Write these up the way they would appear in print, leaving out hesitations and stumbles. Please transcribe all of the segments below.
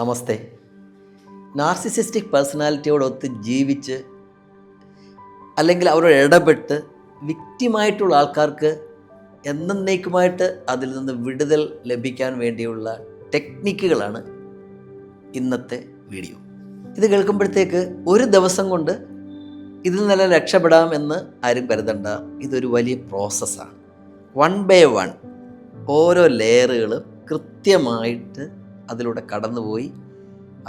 നമസ്തേ. Narcissistic പേഴ്സണാലിറ്റിയോടൊത്ത് ജീവിച്ച് അല്ലെങ്കിൽ അവരോട് ഇടപെട്ട് വിക്റ്റിമായിട്ടുള്ള ആൾക്കാർക്ക് എന്നേക്കുമായിട്ട് അതിൽ നിന്ന് വിടുതൽ ലഭിക്കാൻ വേണ്ടിയുള്ള ടെക്നിക്കുകളാണ് ഇന്നത്തെ വീഡിയോ. ഇത് കേൾക്കുമ്പോഴത്തേക്ക് ഒരു ദിവസം കൊണ്ട് ഇതിൽ നല്ല രക്ഷപ്പെടാം എന്ന് ആരും കരുതണ്ട. ഇതൊരു വലിയ പ്രോസസ്സാണ്. 1 by 1 ഓരോ ലെയറുകൾ കൃത്യമായിട്ട് അതിലൂടെ കടന്നുപോയി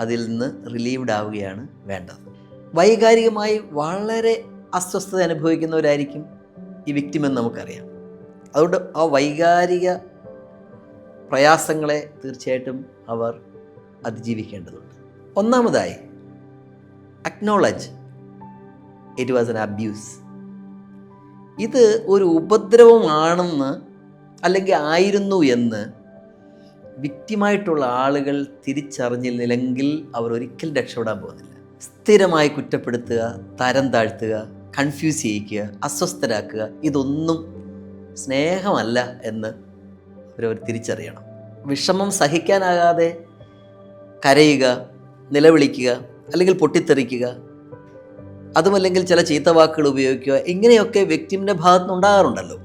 അതിൽ നിന്ന് റിലീവ്ഡ് ആവുകയാണ് വേണ്ടത്. വൈകാരികമായി വളരെ അസ്വസ്ഥത അനുഭവിക്കുന്നവരായിരിക്കും ഈ വിക്റ്റിം എന്ന് നമുക്കറിയാം. അതുകൊണ്ട് ആ വൈകാരിക പ്രയാസങ്ങളെ തീർച്ചയായിട്ടും അവർ അതിജീവിക്കേണ്ടതുണ്ട്. ഒന്നാമതായി, acknowledge it was an abuse. ഇത് ഒരു ഉപദ്രവമാണെന്ന് അല്ലെങ്കിൽ ആയിരുന്നു എന്ന് വിക്റ്റിമായിട്ടുള്ള ആളുകൾ തിരിച്ചറിഞ്ഞില്ലെങ്കിൽ അവർ ഒരിക്കലും രക്ഷപ്പെടാൻ പോകുന്നില്ല. സ്ഥിരമായി കുറ്റപ്പെടുത്തുക, തരം താഴ്ത്തുക, കൺഫ്യൂസ് ചെയ്യിക്കുക, അസ്വസ്ഥരാക്കുക, ഇതൊന്നും സ്നേഹമല്ല എന്ന് അവരവർ തിരിച്ചറിയണം. വിഷമം സഹിക്കാനാകാതെ കരയുക, നിലവിളിക്കുക, അല്ലെങ്കിൽ പൊട്ടിത്തെറിക്കുക, അതുമല്ലെങ്കിൽ ചില ചീത്തവാക്കുകൾ ഉപയോഗിക്കുക, ഇങ്ങനെയൊക്കെ വിക്റ്റിമിൻ്റെ ഭാഗത്തുനിന്ന് ഉണ്ടാകാറുണ്ടല്ലോ.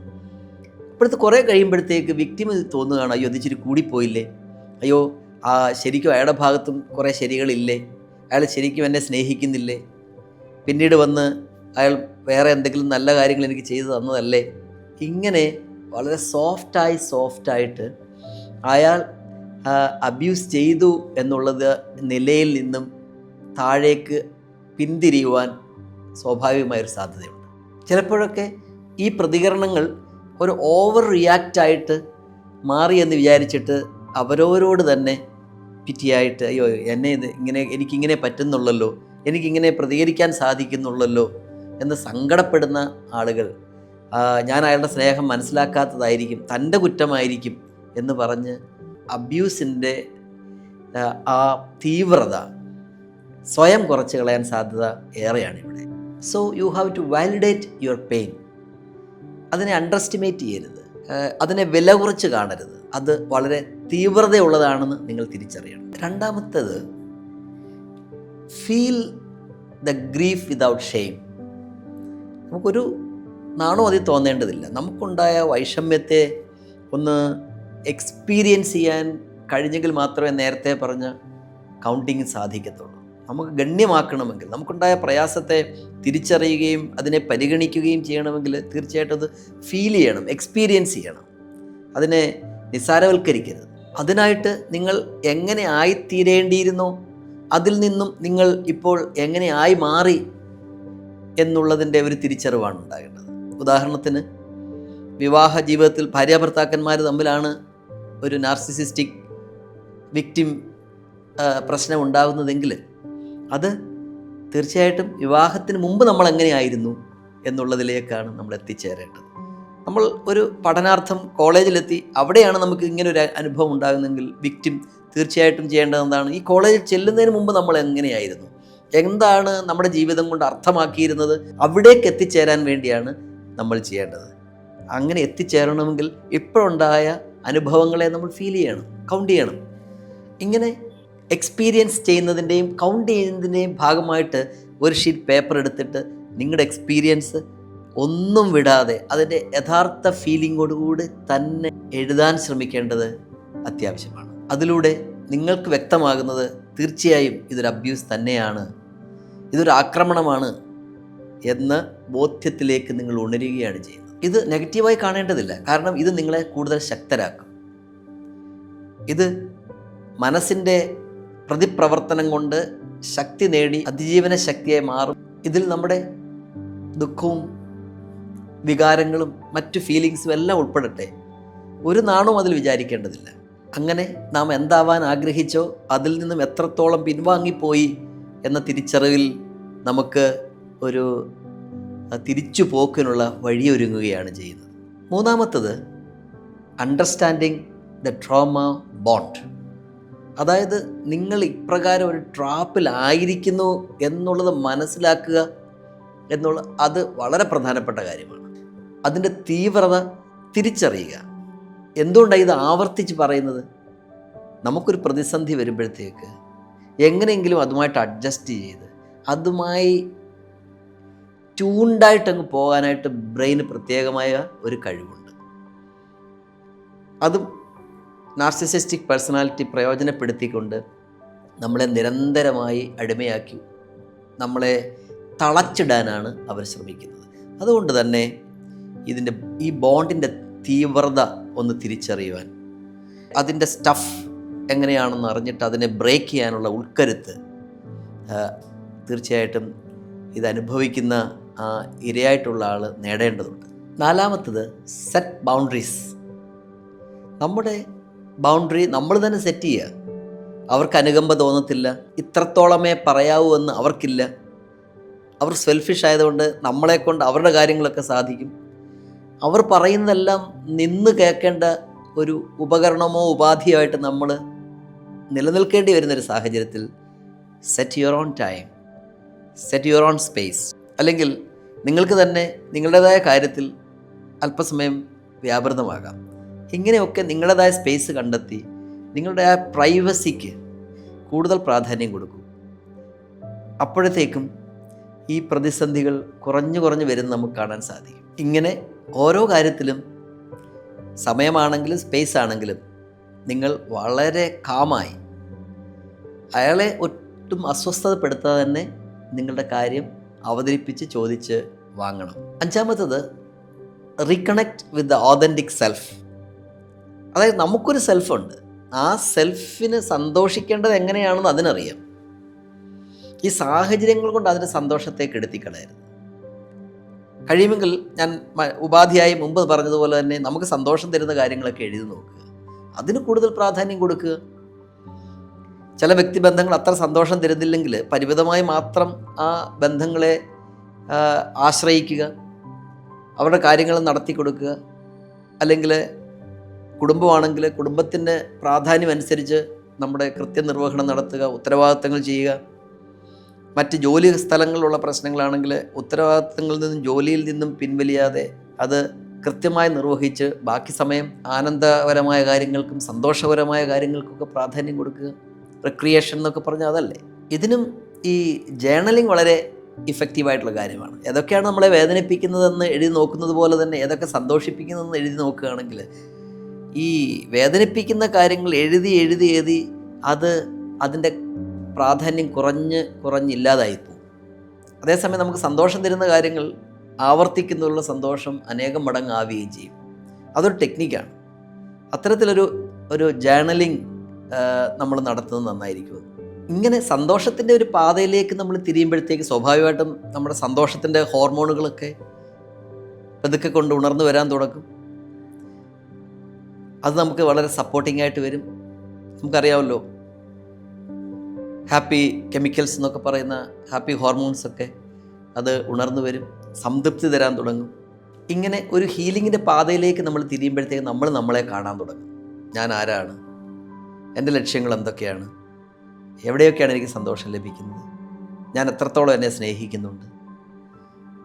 ഇപ്പോഴത്തെ കുറേ കഴിയുമ്പോഴത്തേക്ക് വിക്റ്റിം തോന്നുകയാണ്, അയ്യോ ഇതിച്ചിരി കൂടിപ്പോയില്ലേ, അയ്യോ ശരിക്കും അയാളുടെ ഭാഗത്തും കുറേ ശരികളില്ലേ, അയാൾ ശരിക്കും എന്നെ സ്നേഹിക്കുന്നില്ലേ, പിന്നീട് വന്ന് അയാൾ വേറെ എന്തെങ്കിലും നല്ല കാര്യങ്ങൾ എനിക്ക് ചെയ്തു തന്നതല്ലേ, ഇങ്ങനെ വളരെ സോഫ്റ്റായിട്ട് അയാൾ അബ്യൂസ് ചെയ്തു എന്നുള്ളത് നിലയിൽ നിന്നും താഴേക്ക് പിന്തിരിയുവാൻ സ്വാഭാവികമായൊരു സാധ്യതയുണ്ട്. ചിലപ്പോഴൊക്കെ ഈ പ്രതികരണങ്ങൾ ഒരു ഓവർ റിയാക്റ്റായിട്ട് മാറിയെന്ന് വിചാരിച്ചിട്ട് അവരോരോട് തന്നെ പിറ്റിയായിട്ട്, അയ്യോ എന്നെ എനിക്കിങ്ങനെ പറ്റുന്നുള്ളല്ലോ, എനിക്കിങ്ങനെ പ്രതികരിക്കാൻ സാധിക്കുന്നുള്ളല്ലോ എന്ന് സങ്കടപ്പെടുന്ന ആളുകൾ, ഞാൻ അയാളുടെ സ്നേഹം മനസ്സിലാക്കാത്തതായിരിക്കും, തൻ്റെ കുറ്റമായിരിക്കും എന്ന് പറഞ്ഞ് അബ്യൂസിൻ്റെ ആ തീവ്രത സ്വയം കുറച്ച് കളയാൻ സാധ്യത ഏറെയാണ് ഇവിടെ. So you have to validate your pain. അതിനെ അണ്ടർഎസ്റ്റിമേറ്റ് ചെയ്യരുത്, അതിനെ വില കുറച്ച് കാണരുത്. അത് വളരെ തീവ്രതയുള്ളതാണെന്ന് നിങ്ങൾ തിരിച്ചറിയണം. രണ്ടാമത്തേത്, feel the grief without shame. നമുക്കൊരു നാണോ അതിൽ തോന്നേണ്ടതില്ല. നമുക്കുണ്ടായ വൈഷമ്യത്തെ ഒന്ന് എക്സ്പീരിയൻസ് ചെയ്യാൻ കഴിഞ്ഞെങ്കിൽ മാത്രമേ നേരത്തെ പറഞ്ഞ കൗണ്ടിങ് സാധിക്കത്തുള്ളൂ. നമുക്ക് ഗണ്യമാക്കണമെങ്കിൽ, നമുക്കുണ്ടായ പ്രയാസത്തെ തിരിച്ചറിയുകയും അതിനെ പരിഗണിക്കുകയും ചെയ്യണമെങ്കിൽ തീർച്ചയായിട്ടും അത് ഫീൽ ചെയ്യണം, എക്സ്പീരിയൻസ് ചെയ്യണം. അതിനെ നിസ്സാരവൽക്കരിക്കരുത്. അതിനായിട്ട് നിങ്ങൾ എങ്ങനെ ആയിത്തീരേണ്ടിയിരുന്നോ അതിൽ നിന്നും നിങ്ങൾ ഇപ്പോൾ എങ്ങനെ ആയി മാറി എന്നുള്ളതിൻ്റെ ഒരു തിരിച്ചറിവാണ് ഉണ്ടാകേണ്ടത്. ഉദാഹരണത്തിന്, വിവാഹ ജീവിതത്തിൽ ഭാര്യാഭർത്താക്കന്മാർ തമ്മിലാണ് ഒരു നാർസിസിസ്റ്റിക് വിക്റ്റിം പ്രശ്നം ഉണ്ടാകുന്നതെങ്കിൽ അത് തീർച്ചയായിട്ടും വിവാഹത്തിന് മുമ്പ് നമ്മൾ എങ്ങനെയായിരുന്നു എന്നുള്ളതിലേക്കാണ് നമ്മൾ എത്തിച്ചേരേണ്ടത്. നമ്മൾ ഒരു പഠനാർത്ഥം കോളേജിലെത്തി, അവിടെയാണ് നമുക്ക് ഇങ്ങനൊരു അനുഭവം ഉണ്ടാകുന്നതെങ്കിൽ വിക്റ്റിം തീർച്ചയായിട്ടും ചെയ്യേണ്ടത് എന്താണ്? ഈ കോളേജിൽ ചെല്ലുന്നതിന് മുമ്പ് നമ്മൾ എങ്ങനെയായിരുന്നു, എന്താണ് നമ്മുടെ ജീവിതം കൊണ്ട് അർത്ഥമാക്കിയിരുന്നത്, അവിടേക്ക് എത്തിച്ചേരാൻ വേണ്ടിയാണ് നമ്മൾ ചെയ്യേണ്ടത്. അങ്ങനെ എത്തിച്ചേരണമെങ്കിൽ ഇപ്പോഴുണ്ടായ അനുഭവങ്ങളെ നമ്മൾ ഫീൽ ചെയ്യണം, കൗണ്ട് ചെയ്യണം. ഇങ്ങനെ എക്സ്പീരിയൻസ് ചെയ്യുന്നതിൻ്റെയും കൗണ്ട് ചെയ്യുന്നതിൻ്റെയും ഭാഗമായിട്ട് ഒരു ഷീറ്റ് പേപ്പർ എടുത്തിട്ട് നിങ്ങളുടെ എക്സ്പീരിയൻസ് ഒന്നും വിടാതെ അതിൻ്റെ യഥാർത്ഥ ഫീലിങ്ങോടുകൂടി തന്നെ എഴുതാൻ ശ്രമിക്കേണ്ടത് അത്യാവശ്യമാണ്. അതിലൂടെ നിങ്ങൾക്ക് വ്യക്തമാകുന്നത് തീർച്ചയായും ഇതൊരു അബ്യൂസ് തന്നെയാണ്, ഇതൊരു ആക്രമണമാണ് എന്ന ബോധ്യത്തിലേക്ക് നിങ്ങൾ ഉണരുകയാണ് ചെയ്യുന്നത്. ഇത് നെഗറ്റീവായി കാണേണ്ടതില്ല, കാരണം ഇത് നിങ്ങളെ കൂടുതൽ ശക്തരാക്കും. ഇത് മനസ്സിൻ്റെ പ്രതിപ്രവർത്തനം കൊണ്ട് ശക്തി നേടി അതിജീവന ശക്തിയായി മാറും. ഇതിൽ നമ്മുടെ ദുഃഖവും വികാരങ്ങളും മറ്റു ഫീലിങ്സും എല്ലാം ഉൾപ്പെടട്ടെ. ഒരു നാണവും അതിൽ വിചാരിക്കേണ്ടതില്ല. അങ്ങനെ നാം എന്താവാൻ ആഗ്രഹിച്ചോ അതിൽ നിന്നും എത്രത്തോളം പിൻവാങ്ങിപ്പോയി എന്ന തിരിച്ചറിവിൽ നമുക്ക് ഒരു തിരിച്ചു പോക്കിനുള്ള വഴിയൊരുങ്ങുകയാണ് ചെയ്യുന്നത്. മൂന്നാമത്തത്, അണ്ടർസ്റ്റാൻഡിങ് ദ ട്രോമ ബോണ്ട്. അതായത് നിങ്ങൾ ഇപ്രകാരം ഒരു ട്രാപ്പിലായിരിക്കുന്നു എന്നുള്ളത് മനസ്സിലാക്കുക അത് വളരെ പ്രധാനപ്പെട്ട കാര്യമാണ്. അതിൻ്റെ തീവ്രത തിരിച്ചറിയുക. എന്തുകൊണ്ടാണ് ഇത് ആവർത്തിച്ച് പറയുന്നത്? നമുക്കൊരു പ്രതിസന്ധി വരുമ്പോഴത്തേക്ക് എങ്ങനെയെങ്കിലും അതുമായിട്ട് അഡ്ജസ്റ്റ് ചെയ്ത് അതുമായി ട്യൂൺഡായിട്ടങ്ങ് പോകാനായിട്ട് ബ്രെയിന് പ്രത്യേകമായ ഒരു കഴിവുണ്ട്. അതും നാർസിസിസ്റ്റിക് പേഴ്സണാലിറ്റി പ്രയോജനപ്പെടുത്തിക്കൊണ്ട് നമ്മളെ നിരന്തരമായി അടിമയാക്കി നമ്മളെ തളച്ചിടാനാണ് അവർ ശ്രമിക്കുന്നത്. അതുകൊണ്ട് തന്നെ ഈ ബോണ്ടിൻ്റെ തീവ്രത ഒന്ന് തിരിച്ചറിയുവാൻ, അതിൻ്റെ സ്റ്റഫ് എങ്ങനെയാണെന്ന് അറിഞ്ഞിട്ട് അതിനെ ബ്രേക്ക് ചെയ്യാനുള്ള ഉൾക്കരുത്ത് തീർച്ചയായിട്ടും ഇതനുഭവിക്കുന്ന ഇരയായിട്ടുള്ള ആൾ നേടേണ്ടതുണ്ട്. നാലാമത്തത്, സെറ്റ് ബൗണ്ടറീസ്. നമ്മുടെ ബൗണ്ടറി നമ്മൾ തന്നെ സെറ്റ് ചെയ്യുക. അവർക്ക് അനുകമ്പ തോന്നത്തില്ല, ഇത്രത്തോളമേ പറയാവൂ എന്ന് അവർക്കില്ല. അവർ സെൽഫിഷ് ആയതുകൊണ്ട് നമ്മളെക്കൊണ്ട് അവരുടെ കാര്യങ്ങളൊക്കെ സാധിക്കും. അവർ പറയുന്നതെല്ലാം നിന്ന് കേൾക്കേണ്ട ഒരു ഉപകരണമോ ഉപാധിയായിട്ട് നമ്മൾ നിലനിൽക്കേണ്ടി വരുന്നൊരു സാഹചര്യത്തിൽ set your own time, set your own space. അല്ലെങ്കിൽ നിങ്ങൾക്ക് തന്നെ നിങ്ങളുടേതായ കാര്യത്തിൽ അല്പസമയം വ്യാപൃതമാകാം. ഇങ്ങനെയൊക്കെ നിങ്ങളുടേതായ സ്പേസ് കണ്ടെത്തി നിങ്ങളുടെ ആ പ്രൈവസിക്ക് കൂടുതൽ പ്രാധാന്യം കൊടുക്കൂ. അപ്പോഴത്തേക്കും ഈ പ്രതിസന്ധികൾ കുറഞ്ഞു വരുന്ന നമുക്ക് കാണാൻ സാധിക്കും. ഇങ്ങനെ ഓരോ കാര്യത്തിലും, സമയമാണെങ്കിലും സ്പേസ് ആണെങ്കിലും, നിങ്ങൾ വളരെ കാമായി അയാളെ ഒട്ടും അസ്വസ്ഥതപ്പെടുത്താതെ തന്നെ നിങ്ങളുടെ കാര്യം അവതരിപ്പിച്ച് ചോദിച്ച് വാങ്ങണം. അഞ്ചാമത്തത്, reconnect with the authentic self. അതായത് നമുക്കൊരു സെൽഫുണ്ട്, ആ സെൽഫിന് സന്തോഷിക്കേണ്ടത് എങ്ങനെയാണെന്ന് അതിനറിയാം. ഈ സാഹചര്യങ്ങൾ കൊണ്ട് അതിൻ്റെ സന്തോഷത്തെ കെടുത്തിക്കളയരുത്. കഴിയുമെങ്കിൽ ഞാൻ ഉപാധിയായി മുമ്പ് പറഞ്ഞതുപോലെ തന്നെ നമുക്ക് സന്തോഷം തരുന്ന കാര്യങ്ങളൊക്കെ എഴുതി നോക്കുക, അതിന് കൂടുതൽ പ്രാധാന്യം കൊടുക്കുക. ചില വ്യക്തിബന്ധങ്ങൾ അത്ര സന്തോഷം തരുന്നില്ലെങ്കിൽ പരിമിതമായി മാത്രം ആ ബന്ധങ്ങളെ ആശ്രയിക്കുക, അവരുടെ കാര്യങ്ങൾ നടത്തി കൊടുക്കുക. അല്ലെങ്കിൽ കുടുംബമാണെങ്കിൽ കുടുംബത്തിൻ്റെ പ്രാധാന്യം അനുസരിച്ച് നമ്മുടെ കൃത്യനിർവഹണം നടത്തുക, ഉത്തരവാദിത്തങ്ങൾ ചെയ്യുക. മറ്റ് ജോലി സ്ഥലങ്ങളിലുള്ള പ്രശ്നങ്ങളാണെങ്കിൽ ഉത്തരവാദിത്തങ്ങളിൽ നിന്നും ജോലിയിൽ നിന്നും പിൻവലിയാതെ അത് കൃത്യമായി നിർവഹിച്ച് ബാക്കി സമയം ആനന്ദപരമായ കാര്യങ്ങൾക്കും സന്തോഷപരമായ കാര്യങ്ങൾക്കൊക്കെ പ്രാധാന്യം കൊടുക്കുക. റിക്രിയേഷൻ എന്നൊക്കെ പറഞ്ഞാൽ അതല്ലേ. ഇതിനും ഈ ജേർണലിംഗ് വളരെ ഇഫക്റ്റീവായിട്ടുള്ള കാര്യമാണ്. ഏതൊക്കെയാണ് നമ്മളെ വേദനിപ്പിക്കുന്നതെന്ന് എഴുതി നോക്കുന്നത് പോലെ തന്നെ ഏതൊക്കെ സന്തോഷിപ്പിക്കുന്നതെന്ന് എഴുതി നോക്കുകയാണെങ്കിൽ ഈ വേദനിപ്പിക്കുന്ന കാര്യങ്ങൾ എഴുതി അത് അതിൻ്റെ പ്രാധാന്യം കുറഞ്ഞില്ലാതായിപ്പോവും. അതേസമയം നമുക്ക് സന്തോഷം തരുന്ന കാര്യങ്ങൾ ആവർത്തിക്കുന്നതിലുള്ള സന്തോഷം അനേകം മടങ്ങ് ആവുകയും ചെയ്യും. അതൊരു ടെക്നിക്കാണ്. അത്തരത്തിലൊരു ജേർണലിംഗ് നമ്മൾ നടത്തുന്നത് നന്നായിരിക്കും. ഇങ്ങനെ സന്തോഷത്തിൻ്റെ ഒരു പാതയിലേക്ക് നമ്മൾ തിരിയുമ്പോഴത്തേക്ക് സ്വാഭാവികമായിട്ടും നമ്മുടെ സന്തോഷത്തിൻ്റെ ഹോർമോണുകളൊക്കെ പതുക്കെ കൊണ്ട് ഉണർന്നു വരാൻ തുടങ്ങും. അത് നമുക്ക് വളരെ സപ്പോർട്ടിംഗ് ആയിട്ട് വരും. നമുക്കറിയാമല്ലോ, ഹാപ്പി കെമിക്കൽസ് എന്നൊക്കെ പറയുന്ന ഹാപ്പി ഹോർമോൺസൊക്കെ അത് ഉണർന്നു വരും, സംതൃപ്തി തരാൻ തുടങ്ങും. ഇങ്ങനെ ഒരു ഹീലിങ്ങിൻ്റെ പാതയിലേക്ക് നമ്മൾ തിരിയുമ്പോഴത്തേക്ക് നമ്മൾ നമ്മളെ കാണാൻ തുടങ്ങും. ഞാൻ ആരാണ്, എൻ്റെ ലക്ഷ്യങ്ങൾ എന്തൊക്കെയാണ്, എവിടെയൊക്കെയാണ് എനിക്ക് സന്തോഷം ലഭിക്കുന്നത്, ഞാൻ എത്രത്തോളം എന്നെ സ്നേഹിക്കുന്നുണ്ട്.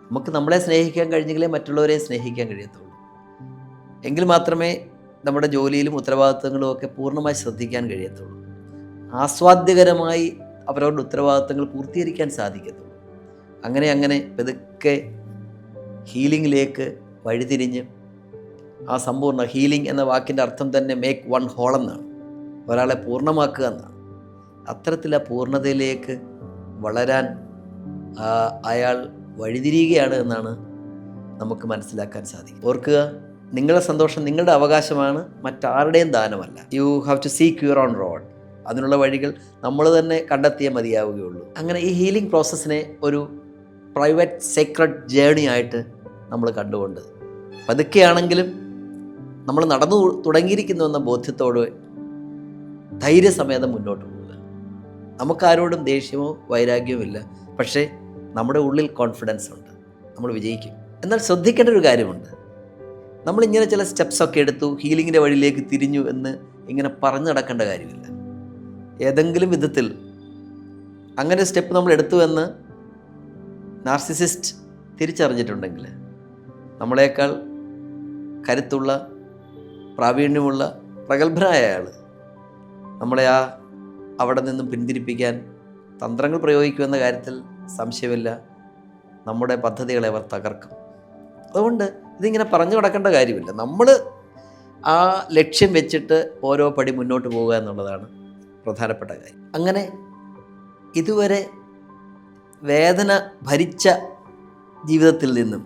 നമുക്ക് നമ്മളെ സ്നേഹിക്കാൻ കഴിഞ്ഞെങ്കിലേ മറ്റുള്ളവരെ സ്നേഹിക്കാൻ കഴിയത്തുള്ളൂ. എങ്കിൽ മാത്രമേ നമ്മുടെ ജോലിയിലും ഉത്തരവാദിത്തങ്ങളും ഒക്കെ പൂർണ്ണമായി ശ്രദ്ധിക്കാൻ കഴിയത്തുള്ളൂ. ആസ്വാദ്യകരമായി അവരവരുടെ ഉത്തരവാദിത്തങ്ങൾ പൂർത്തീകരിക്കാൻ സാധിക്കത്തുള്ളൂ. അങ്ങനെ പതുക്കെ ഹീലിങ്ങിലേക്ക് വഴിതിരിഞ്ഞ് ആ സമ്പൂർണ്ണ ഹീലിംഗ് എന്ന വാക്കിൻ്റെ അർത്ഥം തന്നെ മേക്ക് വൺ ഹോൾ എന്നാണ്, ഒരാളെ പൂർണ്ണമാക്കുക എന്നാണ്. അത്തരത്തിൽ ആ പൂർണ്ണതയിലേക്ക് വളരാൻ അയാൾ വഴിതിരിയുകയാണ് എന്നാണ് നമുക്ക് മനസ്സിലാക്കാൻ സാധിക്കും. ഓർക്കുക, നിങ്ങളുടെ സന്തോഷം നിങ്ങളുടെ അവകാശമാണ്, മറ്റാരുടെയും ദാനമല്ല. You have to seek your own road. അതിനുള്ള വഴികൾ നമ്മൾ തന്നെ കണ്ടെത്തിയേ മതിയാവുകയുള്ളൂ. അങ്ങനെ ഈ ഹീലിംഗ് പ്രോസസ്സിനെ ഒരു പ്രൈവറ്റ് സീക്രട്ട് ജേർണി ആയിട്ട് നമ്മൾ കണ്ടുകൊണ്ട് പതുക്കെയാണെങ്കിലും നമ്മൾ നടന്നു തുടങ്ങിയിരിക്കുന്നു എന്ന ബോധ്യത്തോട് ധൈര്യസമേതം മുന്നോട്ട് പോവുക. നമുക്കാരോടും ദേഷ്യമോ വൈരാഗ്യമോ ഇല്ല, പക്ഷേ നമ്മുടെ ഉള്ളിൽ കോൺഫിഡൻസ് ഉണ്ട്, നമ്മൾ വിജയിക്കും. എന്നാൽ ശ്രദ്ധിക്കേണ്ട ഒരു കാര്യമുണ്ട്, നമ്മളിങ്ങനെ ചില സ്റ്റെപ്സൊക്കെ എടുത്തു, ഹീലിങ്ങിൻ്റെ വഴിയിലേക്ക് തിരിഞ്ഞു എന്ന് ഇങ്ങനെ പറഞ്ഞു നടക്കേണ്ട കാര്യമില്ല. ഏതെങ്കിലും വിധത്തിൽ അങ്ങനെ സ്റ്റെപ്പ് നമ്മൾ എടുത്തു എന്ന് നാർസിസിസ്റ്റ് തിരിച്ചറിഞ്ഞിട്ടുണ്ടെങ്കിൽ നമ്മളെക്കാൾ കരുത്തുള്ള, പ്രാവീണ്യമുള്ള, പ്രഗത്ഭനായ അയാൾ നമ്മളെ ആ അവിടെ നിന്നും പിന്തിരിപ്പിക്കാൻ തന്ത്രങ്ങൾ പ്രയോഗിക്കുമെന്ന കാര്യത്തിൽ സംശയമില്ല. നമ്മുടെ പദ്ധതികളെ അവർ തകർക്കും. അതുകൊണ്ട് ഇതിങ്ങനെ പറഞ്ഞു കിടക്കേണ്ട കാര്യമില്ല. നമ്മൾ ആ ലക്ഷ്യം വെച്ചിട്ട് ഓരോ പടി മുന്നോട്ട് പോവുക എന്നുള്ളതാണ് പ്രധാനപ്പെട്ട കാര്യം. അങ്ങനെ ഇതുവരെ വേദന ഭരിച്ച ജീവിതത്തിൽ നിന്നും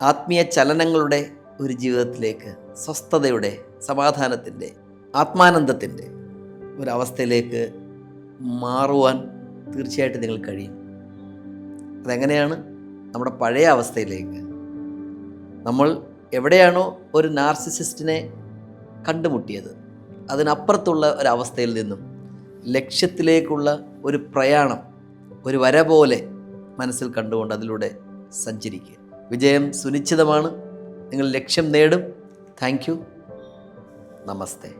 ആത്മീയ ചലനങ്ങളുടെ ഒരു ജീവിതത്തിലേക്ക്, സ്വസ്ഥതയുടെ, സമാധാനത്തിൻ്റെ, ആത്മാനന്ദത്തിൻ്റെ ഒരവസ്ഥയിലേക്ക് മാറുവാൻ തീർച്ചയായിട്ടും നിങ്ങൾ കഴിയും. അതെങ്ങനെയാണ്? നമ്മുടെ പഴയ അവസ്ഥയിലേക്ക്. നമ്മൾ എവിടെയാണോ ഒരു നാർസിസിസ്റ്റിനെ കണ്ടുമുട്ടിയത്, അതിനപ്പുറത്തുള്ള ഒരവസ്ഥയിൽ നിന്നും ലക്ഷ്യത്തിലേക്കുള്ള ഒരു പ്രയാണം, ഒരു വര പോലെ മനസ്സിൽ കണ്ടുകൊണ്ട് അതിലൂടെ സഞ്ചരിക്കുക. വിജയം സുനിശ്ചിതമാണ്. നിങ്ങൾ ലക്ഷ്യം നേടും. Thank you. നമസ്തേ.